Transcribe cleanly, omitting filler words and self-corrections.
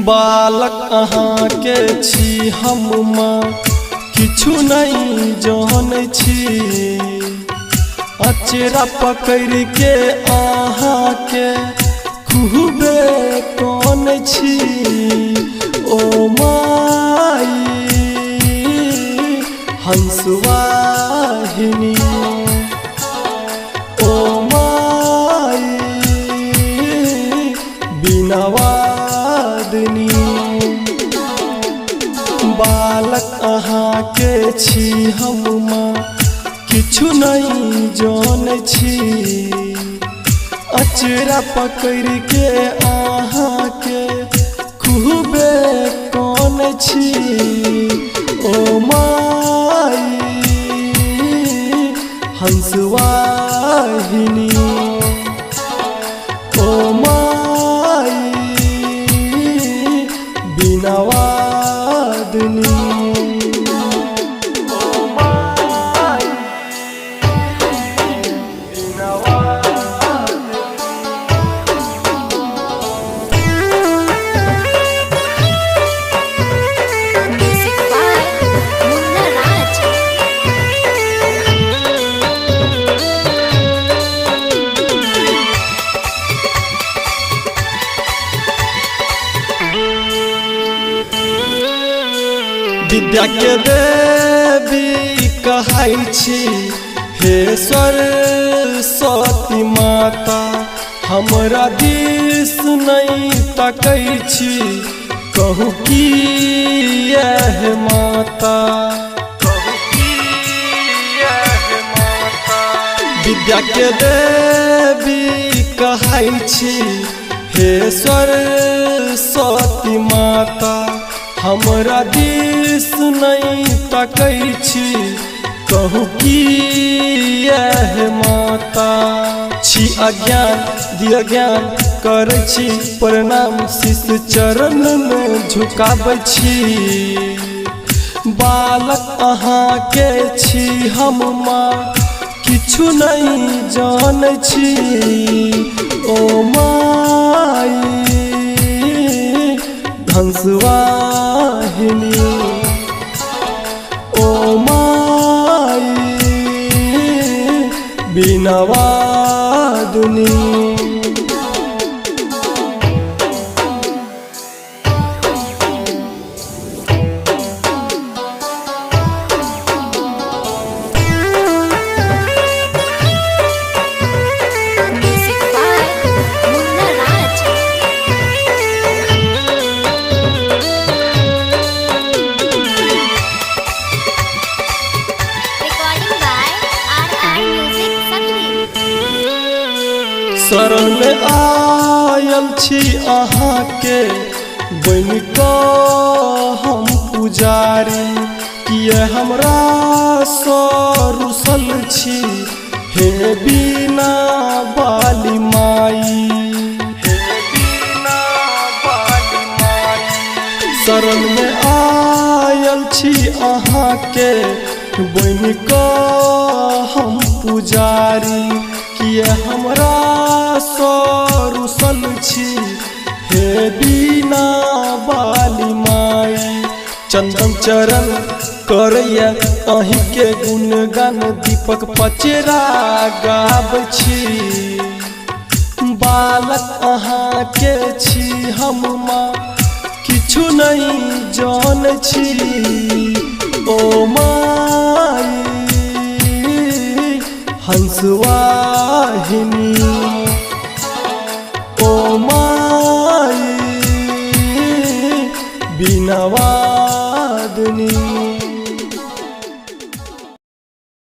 बालक अहाँ के छी हम माँ किछु नहीं जान छी। अचरा पकड़ के अहाँ के खूबे कौन छी। ओ माई हंसवाहिनी, ओ माई बीनावादिनी। बालक अहाँ के छी हम माँ किछु नहीं जान छी। अचरा पकड़ के अहाँ के खूबे कौन छी। ओ माई हंसवाहिनी, ओ माई बीनावादिनी। विद्या के देवी कहै छी, हे सरस्वती माता। हमरा दिस नहीं तकै छी, कहू की यह माता। विद्या के देवी कहै छी, हे सरस्वती माता। हमरा दिस नहीं तकै छी, कहू की यह माता। छी अज्ञान दिय ज्ञान करै छी, प्रणाम शीश चरण में झुकाबै छी। बालक अहाँ के छी हम माँ किछु नहीं जान छी। ओ माई हंसवाहिनी, ओ माई बीनावादिनी। शरण में आयल छी अहाँ के बन कऽ हम पुजारी। किए हमरा सरुसल छी, हे बीना वाली माई, हे बीना वाली माई। शरण में आयल छी अहाँ के बन कऽ हम पुजारी। किए हमरा सरुसल छी, हे बीना वाली माई। चंदन चरण करैया अहीं के गुणगान, दीपक पचरा गाबै छी। बालक अहाँ के छी हम माँ किछु नहीं जान छी। ओ माई हंसवाहिनी, ओ माई बीनावादिनी।